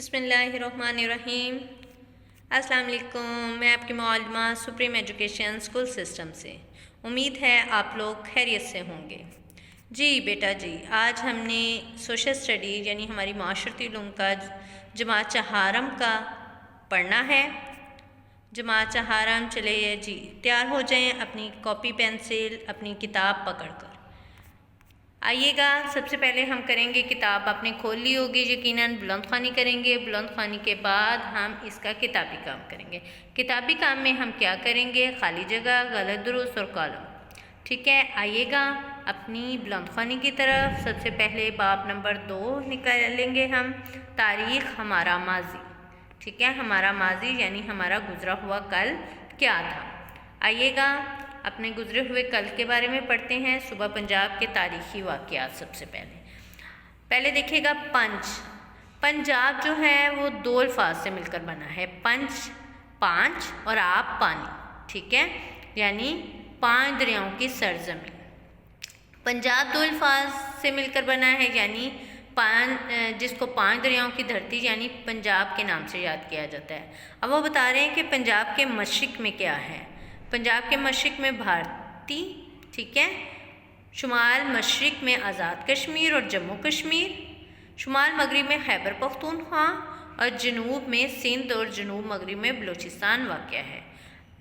بسم اللہ الرحمن الرحیم۔ السلام علیکم، میں آپ کی معلمہ سپریم ایجوکیشن اسکول سسٹم سے۔ امید ہے آپ لوگ خیریت سے ہوں گے۔ جی بیٹا جی، آج ہم نے سوشل اسٹڈی یعنی ہماری معاشرتی علوم کا جماعت چہارم کا پڑھنا ہے۔ جماعت چہارم، چلے جی تیار ہو جائیں اپنی کاپی پینسل اپنی کتاب پکڑ کر۔ آئیے گا، سب سے پہلے ہم کریں گے، کتاب آپ نے کھول لی ہوگی یقیناً، بلند خوانی کریں گے۔ بلند خوانی کے بعد ہم اس کا کتابی کام کریں گے۔ کتابی کام میں ہم کیا کریں گے؟ خالی جگہ، غلط درست اور کالم۔ ٹھیک ہے، آئیے گا اپنی بلند خوانی کی طرف۔ سب سے پہلے باب نمبر 2 نکالیں گے ہم، تاریخ ہمارا ماضی۔ ٹھیک ہے، ہمارا ماضی یعنی ہمارا گزرا ہوا کل کیا تھا۔ آئیے گا اپنے گزرے ہوئے کل کے بارے میں پڑھتے ہیں۔ صوبہ پنجاب کے تاریخی واقعات۔ سب سے پہلے دیکھیے گا پنج۔ پنجاب جو ہے وہ 2 الفاظ سے مل کر بنا ہے، پنج پانچ اور آپ پانی۔ ٹھیک ہے، یعنی 5 دریاؤں کی سرزمین۔ پنجاب 2 الفاظ سے مل کر بنا ہے، یعنی جس کو 5 دریاؤں کی دھرتی یعنی پنجاب کے نام سے یاد کیا جاتا ہے۔ اب وہ بتا رہے ہیں کہ پنجاب کے مشرق میں کیا ہے۔ پنجاب کے مشرق میں بھارتی، ٹھیک ہے، شمال مشرق میں آزاد کشمیر اور جموں کشمیر، شمال مغرب میں خیبر پختونخوا اور جنوب میں سندھ اور جنوب مغرب میں بلوچستان واقع ہے۔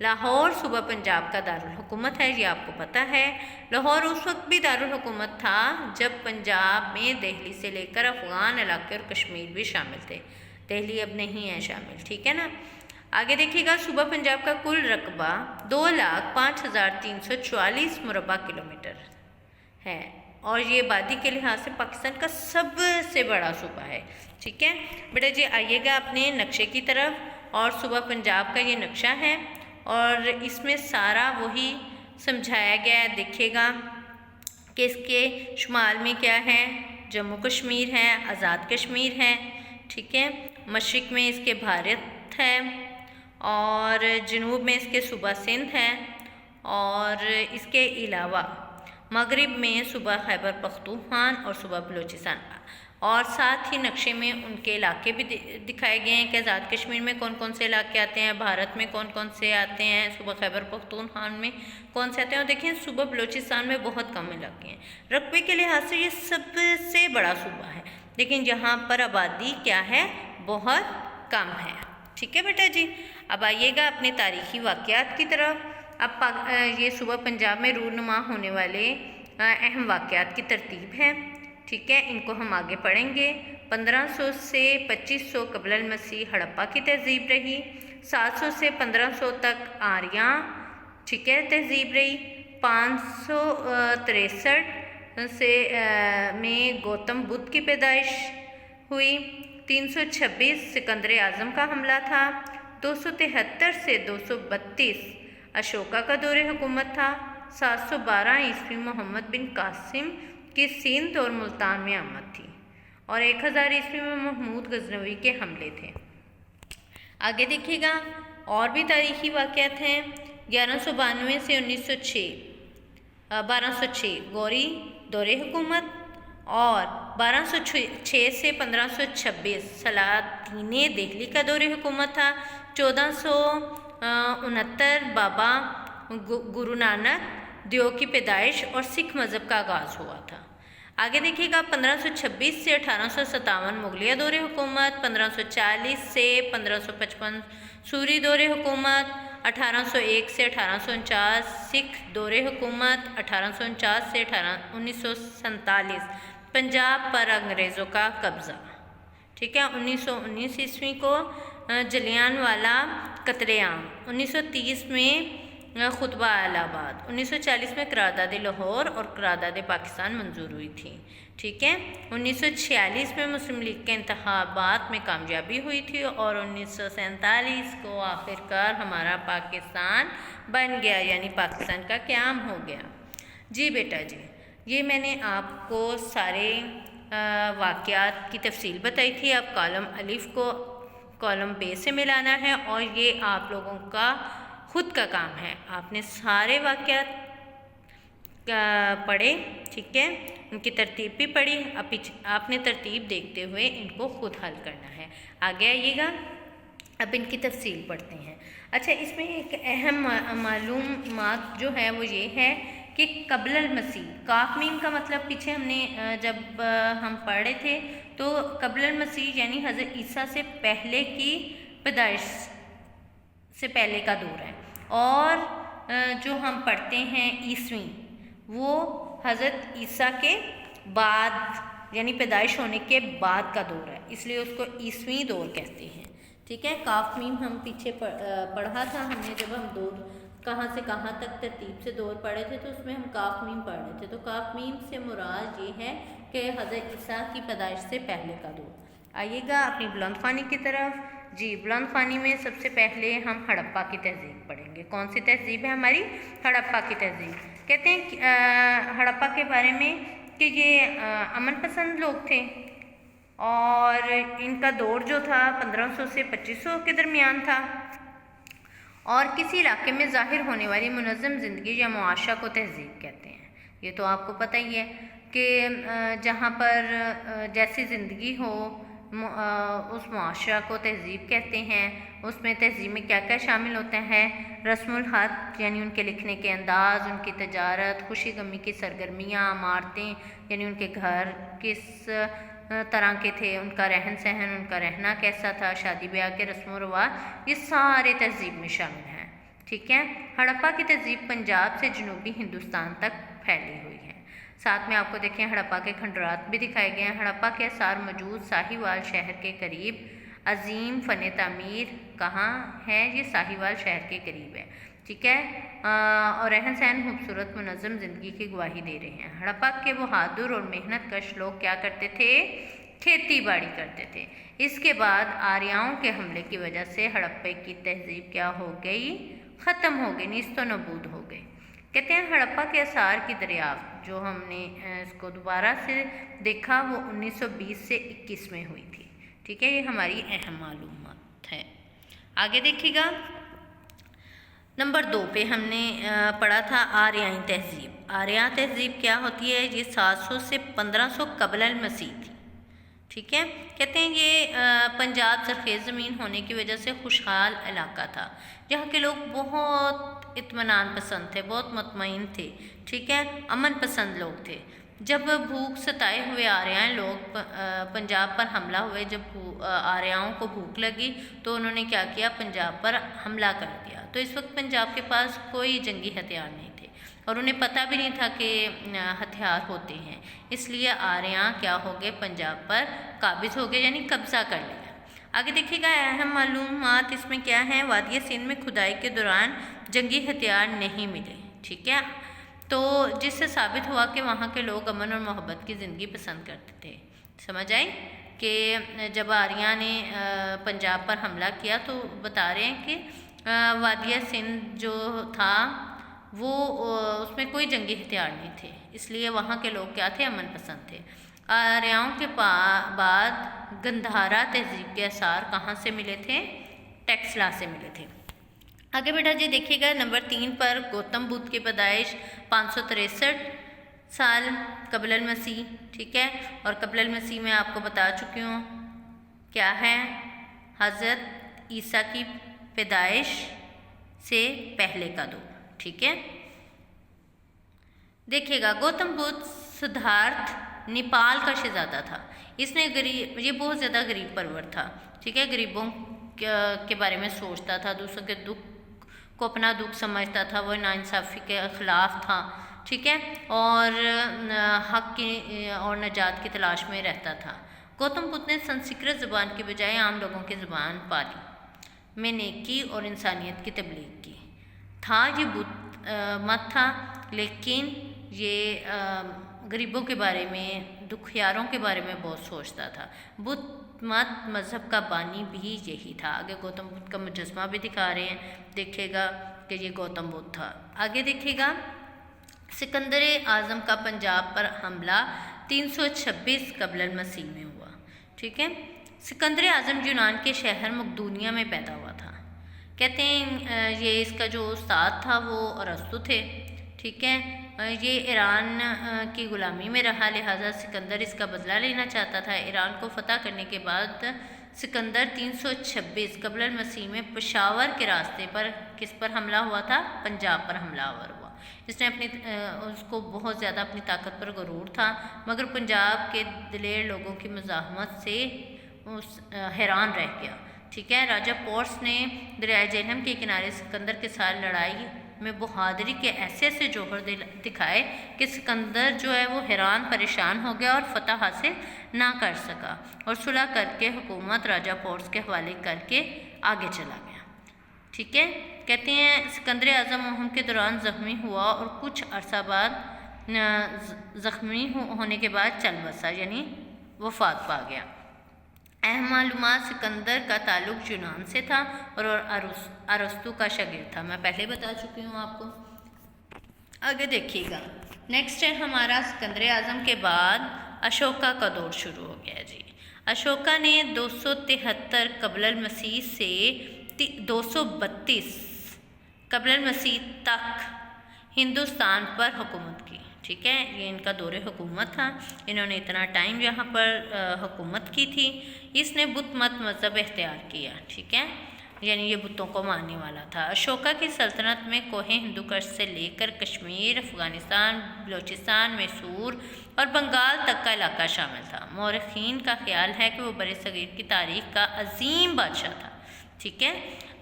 لاہور صوبہ پنجاب کا دارالحکومت ہے، یہ آپ کو پتہ ہے۔ لاہور اس وقت بھی دارالحکومت تھا جب پنجاب میں دہلی سے لے کر افغان علاقے اور کشمیر بھی شامل تھے۔ دہلی اب نہیں ہے شامل، ٹھیک ہے نا۔ آگے دیکھیے گا، صوبہ پنجاب کا کل رقبہ 2,05,344 مربع کلومیٹر ہے اور یہ آبادی کے لحاظ سے پاکستان کا سب سے بڑا صوبہ ہے۔ ٹھیک ہے بیٹا جی، آئیے گا اپنے نقشے کی طرف، اور صوبہ پنجاب کا یہ نقشہ ہے اور اس میں سارا وہی سمجھایا گیا ہے۔ دیکھیے گا کہ اس کے شمال میں کیا ہے، جموں کشمیر ہے، آزاد کشمیر ہے، ٹھیک ہے، مشرق میں اس کے بھارت ہے اور جنوب میں اس کے صوبہ سندھ ہے اور اس کے علاوہ مغرب میں صوبہ خیبر پختونخوا اور صوبہ بلوچستان، اور ساتھ ہی نقشے میں ان کے علاقے بھی دکھائے گئے ہیں کہ آزاد کشمیر میں کون کون سے علاقے آتے ہیں، بھارت میں کون کون سے آتے ہیں، صوبہ خیبر پختونخوا میں کون سے آتے ہیں، اور دیکھیں صوبہ بلوچستان میں بہت کم علاقے ہیں۔ رقبے کے لحاظ سے یہ سب سے بڑا صوبہ ہے، لیکن یہاں پر آبادی کیا ہے، بہت کم ہے۔ ٹھیک ہے بیٹا جی، اب آئیے گا اپنے تاریخی واقعات کی طرف۔ اب یہ صوبہ پنجاب میں رونما ہونے والے اہم واقعات کی ترتیب ہے، ٹھیک ہے، ان کو ہم آگے پڑھیں گے۔ 1500 سے 2500 قبل المسیح ہڑپا کی تہذیب رہی، 700 سے 1500 تک آریاں، ٹھیک ہے، تہذیب رہی، 563 سے میں گوتم بدھ کی پیدائش ہوئی، 326 سکندر اعظم کا حملہ تھا، 273 سے 232 اشوکا کا دور حکومت تھا، 712 عیسوی محمد بن قاسم کی سندھ اور ملتان میں آمد تھی، اور 1000 عیسوی میں محمود غزنوی کے حملے تھے۔ آگے دیکھیے گا اور بھی تاریخی واقعات ہیں۔ 1192 سے 1206 غوری دور حکومت، اور 1206 سے 1526 سلاطین دہلی کا دور حکومت تھا، 1469 بابا گرو نانک دیو کی پیدائش اور سکھ مذہب کا آغاز ہوا تھا۔ آگے دیکھیے گا 1526 سے 1857 مغلیہ دور حکومت، 1540 سے 1555 سوری دور حکومت، 1801 سے 1849 سکھ دور حکومت، 1849 سے 1947 پنجاب پر انگریزوں کا قبضہ، ٹھیک ہے، 1919 عیسوی کو جلیان والا قتل عام، 1930 میں خطبہ الہ آباد، 1940 میں قرارداد لاہور اور قرارداد پاکستان منظور ہوئی تھی، ٹھیک ہے، 1946 میں مسلم لیگ کے انتخابات میں کامیابی ہوئی تھی اور 1947 کو آخرکار ہمارا پاکستان بن گیا، یعنی پاکستان کا قیام ہو گیا۔ جی بیٹا جی، یہ میں نے آپ کو سارے واقعات کی تفصیل بتائی تھی۔ اب کالم الف کو کالم بے سے ملانا ہے اور یہ آپ لوگوں کا خود کا کام ہے۔ آپ نے سارے واقعات پڑھے، ٹھیک ہے، ان کی ترتیب بھی پڑھی. اب آپ نے ترتیب دیکھتے ہوئے ان کو خود حل کرنا ہے. آگے آئیے گا، اب ان کی تفصیل پڑھتے ہیں. اچھا، اس میں ایک اہم معلومات جو ہے وہ یہ ہے کہ قبل المسیح، کاف میم کا مطلب پیچھے ہم نے جب ہم پڑھ رہے تھے تو قبل المسیح یعنی حضرت عیسیٰ سے پہلے کی پیدائش سے پہلے کا دور ہے، اور جو ہم پڑھتے ہیں عیسوی، وہ حضرت عیسیٰ کے بعد یعنی پیدائش ہونے کے بعد کا دور ہے، اس لیے اس کو عیسوی دور کہتے ہیں. ٹھیک ہے، کاف میم ہم پیچھے پڑھا تھا ہم نے، جب ہم دور کہاں سے کہاں تک ترتیب سے دور پڑھے تھے تو اس میں ہم کاف میم پڑھ رہے تھے. تو کاف میم سے مراد یہ ہے کہ حضرت عیسیٰ کی پیدائش سے پہلے کا دور. آئیے گا اپنی بلند خوانی کی طرف. جی، بلند خوانی میں سب سے پہلے ہم ہڑپا کی تہذیب پڑھیں گے. کون سی تہذیب ہے ہماری؟ ہڑپا کی تہذیب. کہتے ہیں ہڑپا کے بارے میں کہ یہ امن پسند لوگ تھے، اور ان کا دور جو تھا 1500 سے 2500 کے درمیان تھا، اور کسی علاقے میں ظاہر ہونے والی منظم زندگی یا معاشرہ کو تہذیب کہتے ہیں. یہ تو آپ کو پتہ ہی ہے کہ جہاں پر جیسی زندگی ہو اس معاشرہ کو تہذیب کہتے ہیں. اس میں تہذیب میں کیا کیا شامل ہوتا ہے؟ رسم الخط یعنی ان کے لکھنے کے انداز، ان کی تجارت، خوشی غمی کی سرگرمیاں، عمارتیں یعنی ان کے گھر کس طرح کے تھے، ان کا رہن سہن، ان کا رہنا کیسا تھا، شادی بیاہ کے رسم و رواج، یہ سارے تہذیب میں شامل ہیں. ٹھیک ہے، ہڑپا کی تہذیب پنجاب سے جنوبی ہندوستان تک پھیلی ہوئی ہے. ساتھ میں آپ کو دیکھیں ہڑپا کے کھنڈرات بھی دکھائے گئے ہیں. ہڑپا کے آثار موجود ساہیوال شہر کے قریب عظیم فن تعمیر کہاں ہے؟ یہ ساہیوال شہر کے قریب ہے. ٹھیک ہے، اور رہن سہن خوبصورت منظم زندگی کی گواہی دے رہے ہیں. ہڑپا کے بہادر اور محنت کش لوگ کیا کرتے تھے؟ کھیتی باڑی کرتے تھے. اس کے بعد آریاؤں کے حملے کی وجہ سے ہڑپے کی تہذیب کیا ہو گئی؟ ختم ہو گئی، نیست و نابود ہو گئی. کہتے ہیں ہڑپا کے آثار کی دریافت جو ہم نے اس کو دوبارہ سے دیکھا وہ 1920 سے 21 میں ہوئی تھی. ٹھیک ہے، یہ ہماری اہم معلومات ہے. آگے دیکھیے گا، نمبر 2 پہ ہم نے پڑھا تھا آریائی تہذیب. آریائی تہذیب کیا ہوتی ہے؟ یہ 700 سے 1500 قبل المسیح تھی. ٹھیک ہے، کہتے ہیں یہ پنجاب زرخیز زمین ہونے کی وجہ سے خوشحال علاقہ تھا. یہاں کے لوگ بہت اطمینان پسند تھے، بہت مطمئن تھے. ٹھیک ہے، امن پسند لوگ تھے. جب بھوک ستائے ہوئے آریائی لوگ پنجاب پر حملہ ہوئے، جب آریاؤں کو بھوک لگی تو انہوں نے کیا کیا؟ پنجاب پر حملہ کر دیا. تو اس وقت پنجاب کے پاس کوئی جنگی ہتھیار نہیں تھے، اور انہیں پتہ بھی نہیں تھا کہ ہتھیار ہوتے ہیں. اس لیے آریاں کیا ہو گئے؟ پنجاب پر قابض ہو گئے، یعنی قبضہ کر لیا. آگے دیکھیے گا اہم معلومات اس میں کیا ہیں. وادی سندھ میں کھدائی کے دوران جنگی ہتھیار نہیں ملے. ٹھیک ہے، تو جس سے ثابت ہوا کہ وہاں کے لوگ امن اور محبت کی زندگی پسند کرتے تھے. سمجھ آئی کہ جب آریاں نے پنجاب پر حملہ کیا تو بتا رہے ہیں کہ وادی سندھ جو تھا وہ اس میں کوئی جنگی ہتھیار نہیں تھے، اس لیے وہاں کے لوگ کیا تھے؟ امن پسند تھے. آریاؤں کے بعد گندھارا تہذیب کے آثار کہاں سے ملے تھے؟ ٹیکسلا سے ملے تھے. آگے بیٹا جی دیکھیے گا، نمبر 3 پر گوتم بدھ کی پیدائش 563 سال قبل المسیح. ٹھیک ہے، اور قبل المسیح میں آپ کو بتا چکی ہوں کیا ہے؟ حضرت عیسیٰ کی پیدائش سے پہلے کا دور. ٹھیک ہے، دیکھیے گا گوتم بدھ سدھارتھ نیپال کا شہزادہ تھا. اس نے یہ بہت زیادہ غریب پرور تھا. ٹھیک ہے، غریبوں کے بارے میں سوچتا تھا، دوسروں کے دکھ کو اپنا دکھ سمجھتا تھا، وہ ناانصافی کے خلاف تھا. ٹھیک ہے، اور حق کی اور نجات کی تلاش میں رہتا تھا. گوتم بدھ نے سنسکرت زبان کے بجائے عام لوگوں کی زبان پالی میں نیکی اور انسانیت کی تبلیغ کی. تھا یہ بدھ مت تھا، لیکن یہ غریبوں کے بارے میں، دکھیاروں کے بارے میں بہت سوچتا تھا. بدھ مت مذہب کا بانی بھی یہی تھا. آگے گوتم بدھ کا مجسمہ بھی دکھا رہے ہیں، دیکھیے گا کہ یہ گوتم بدھ تھا. آگے دیکھیے گا سکندر اعظم کا پنجاب پر حملہ 326 قبل المسیح میں ہوا. ٹھیک ہے، سکندر اعظم یونان کے شہر مقدونیہ میں پیدا ہوا تھا. کہتے ہیں یہ اس کا جو استاد تھا وہ ارسطو تھے. ٹھیک ہے، یہ ایران کی غلامی میں رہا، لہٰذا سکندر اس کا بدلہ لینا چاہتا تھا۔ ایران کو فتح کرنے کے بعد سکندر 326 قبل المسیح میں پشاور کے راستے پر کس پر حملہ ہوا تھا؟ پنجاب پر حملہ آور ہوا۔ اس نے اس کو بہت زیادہ اپنی طاقت پر غرور تھا، مگر پنجاب کے دلیر لوگوں کی مزاحمت سے حیران رہ گیا۔ ٹھیک ہے، راجہ پورس نے دریائے جہلم کے کنارے سکندر کے ساتھ لڑائی میں بہادری کے ایسے جوہر دکھائے کہ سکندر جو ہے وہ حیران پریشان ہو گیا اور فتح حاصل نہ کر سکا، اور صلح کر کے حکومت راجہ پورس کے حوالے کر کے آگے چلا گیا۔ ٹھیک ہے، کہتے ہیں سکندر اعظم مہم کے دوران زخمی ہوا اور کچھ عرصہ بعد زخمی ہونے کے بعد چل بسا، یعنی وفات پا گیا۔ اہم معلومات: سکندر کا تعلق یونان سے تھا اور ارسطو کا شاگرد تھا، میں پہلے بتا چکی ہوں آپ کو۔ آگے دیکھیے گا، نیکسٹ ہے ہمارا سکندر اعظم کے بعد اشوکا کا دور شروع ہو گیا جی۔ اشوکا نے 273 قبل المسیح سے 232 قبل المسیح تک ہندوستان پر حکومت کی۔ ٹھیک ہے، یہ ان کا دور حکومت تھا، انہوں نے اتنا ٹائم یہاں پر حکومت کی تھی۔ اس نے بت مت مذہب اختیار کیا، ٹھیک ہے، یعنی یہ بتوں کو ماننے والا تھا۔ اشوکا کی سلطنت میں کوہ ہندو کش سے لے کر کشمیر، افغانستان، بلوچستان، میسور اور بنگال تک کا علاقہ شامل تھا۔ مورخین کا خیال ہے کہ وہ برصغیر کی تاریخ کا عظیم بادشاہ تھا۔ ٹھیک ہے،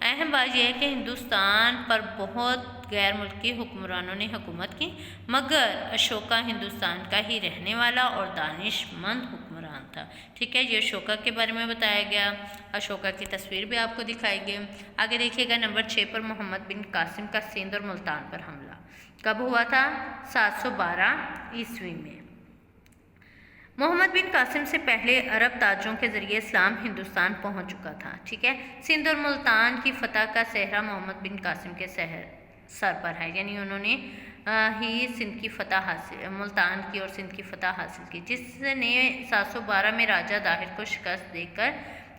اہم بات یہ ہے کہ ہندوستان پر بہت غیر ملکی حکمرانوں نے حکومت کی، مگر اشوکا ہندوستان کا ہی رہنے والا اور دانش مند حکمران تھا۔ ٹھیک ہے، یہ اشوکا کے بارے میں بتایا گیا، اشوکا کی تصویر بھی آپ کو دکھائی گئی۔ آگے دیکھیے گا، نمبر 6 پر محمد بن قاسم کا سندھ اور ملتان پر حملہ کب ہوا تھا؟ 712 عیسوی میں۔ محمد بن قاسم سے پہلے عرب تاجروں کے ذریعے اسلام ہندوستان پہنچ چکا تھا۔ ٹھیک ہے، سندھ اور ملتان کی فتح کا سہرا محمد بن قاسم کے سر پر ہے، یعنی انہوں نے ہی سندھ کی فتح حاصل، ملتان کی اور سندھ کی فتح حاصل کی، جس نے 712 میں راجہ داہر کو شکست دے کر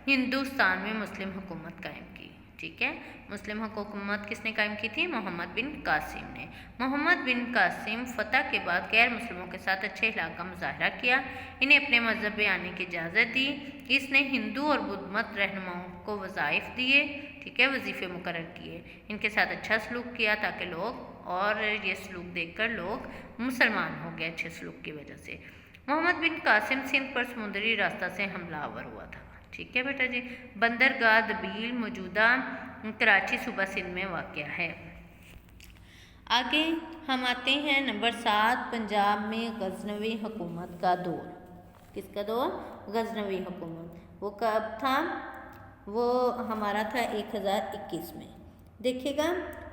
ہندوستان میں مسلم حکومت قائم کی۔ ٹھیک ہے، مسلم حکومت کس نے قائم کی تھی؟ محمد بن قاسم نے۔ محمد بن قاسم فتح کے بعد غیر مسلموں کے ساتھ اچھے اخلاق کا مظاہرہ کیا، انہیں اپنے مذہب میں آنے کی اجازت دی۔ اس نے ہندو اور بدھ مت رہنماؤں کو وظائف دیے، ٹھیک ہے، وظیفے مقرر کیے، ان کے ساتھ اچھا سلوک کیا تاکہ لوگ، اور یہ سلوک دیکھ کر لوگ مسلمان ہو گئے اچھے سلوک کی وجہ سے۔ محمد بن قاسم سندھ پر سمندری راستہ سے حملہ آور ہوا تھا۔ ٹھیک ہے بیٹا جی، بندرگاہ دبیل موجودہ کراچی صوبہ سندھ میں واقع ہے۔ آگے ہم آتے ہیں نمبر 7، پنجاب میں غزنوی حکومت کا دور۔ کس کا دور؟ غزنوی حکومت۔ وہ کب تھا؟ وہ ہمارا تھا 1021 میں۔ دیکھیے گا،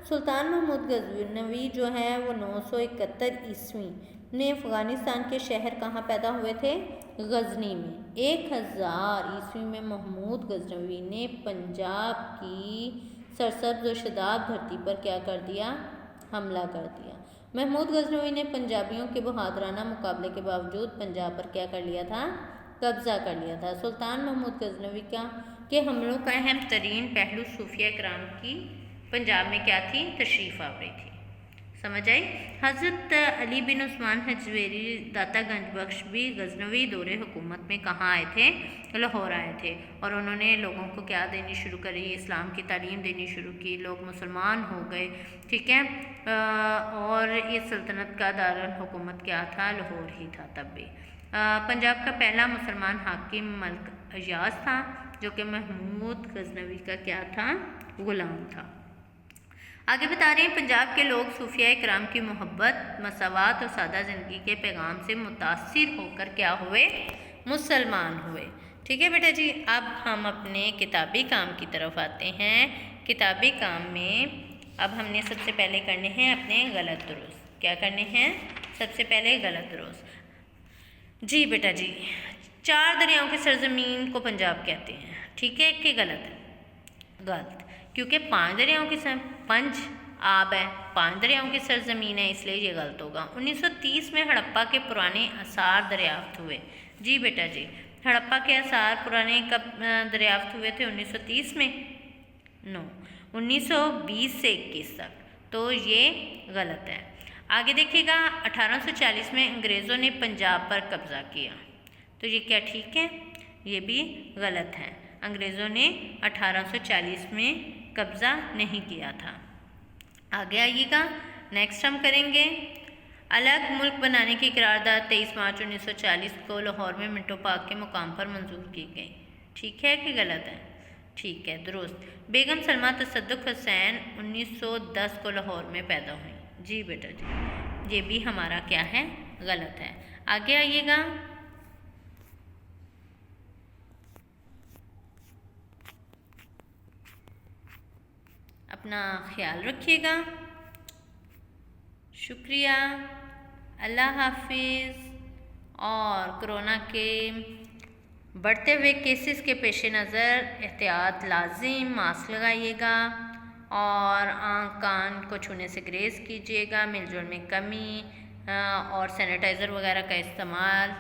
سلطان محمود غزنوی جو ہے وہ 971 عیسوی نے افغانستان کے شہر کہاں پیدا ہوئے تھے؟ غزنی میں۔ 1000 عیسوی میں محمود غزنوی نے پنجاب کی سرسبز و شداب دھرتی پر کیا کر دیا؟ حملہ کر دیا۔ محمود غزنوی نے پنجابیوں کے بہادرانہ مقابلے کے باوجود پنجاب پر کیا کر لیا تھا؟ قبضہ کر لیا تھا۔ سلطان محمود غزنوی کے حملوں کا اہم ترین پہلو صوفیہ کرام کی پنجاب میں کیا تھی؟ تشریف آوری تھی۔ سمجھ آئی؟ حضرت علی بن عثمان حجویری داتا گنج بخش بھی غزنوی دور حکومت میں کہاں آئے تھے؟ لاہور آئے تھے، اور انہوں نے لوگوں کو کیا دینی شروع کری؟ اسلام کی تعلیم دینی شروع کی، لوگ مسلمان ہو گئے، ٹھیک ہے، اور یہ سلطنت کا دارالحکومت کیا تھا؟ لاہور ہی تھا تب بھی۔ پنجاب کا پہلا مسلمان حاکم ملک ایاز تھا، جو کہ محمود غزنوی کا کیا تھا؟ غلام تھا۔ آگے بتا رہے ہیں، پنجاب کے لوگ صوفیہ کرام کی محبت، مساوات اور سادہ زندگی کے پیغام سے متاثر ہو کر کیا ہوئے؟ مسلمان ہوئے۔ ٹھیک ہے بیٹا جی، اب ہم اپنے کتابی کام کی طرف آتے ہیں۔ کتابی کام میں اب ہم نے سب سے پہلے کرنے ہیں اپنے غلط درست۔ کیا کرنے ہیں؟ سب سے پہلے غلط درست۔ جی بیٹا جی، 4 دریاؤں کی سرزمین کو پنجاب کہتے ہیں، ٹھیک ہے، کہ غلط ہے؟ غلط، کیونکہ 5 دریاؤں کی 5 آب ہے، 5 دریاؤں کی سرزمین ہے، اس لیے یہ غلط ہوگا۔ 1930 میں ہڑپا کے پرانے آثار دریافت ہوئے۔ جی بیٹا جی، ہڑپا کے آثار پرانے کب دریافت ہوئے تھے؟ 1930 میں؟ نو، 1920 سے 21 تک، تو یہ غلط ہے۔ آگے دیکھیے گا 1840 میں انگریزوں نے پنجاب پر قبضہ کیا، تو یہ کیا ٹھیک ہے؟ یہ بھی غلط ہے، انگریزوں نے 1840 میں قبضہ نہیں کیا تھا۔ آگے آئیے گا، نیکسٹ ہم کریں گے الگ ملک بنانے کی قرارداد 23 مارچ 1940 کو لاہور میں منٹو پارک کے مقام پر منظور کی گئی، ٹھیک ہے کہ غلط ہے؟ ٹھیک ہے، درست۔ بیگم سلمہ تصدق حسین 1910 کو لاہور میں پیدا ہوئی، جی بیٹا جی، یہ بھی ہمارا کیا ہے؟ غلط ہے۔ آگے آئیے گا، اپنا خیال رکھیے گا، شکریہ، اللہ حافظ۔ اور کرونا کے بڑھتے ہوئے کیسز کے پیش نظر احتیاط لازم، ماسک لگائیے گا اور آنکھ کان کو چھونے سے گریز کیجیے گا، مل جل میں کمی اور سینیٹائزر وغیرہ کا استعمال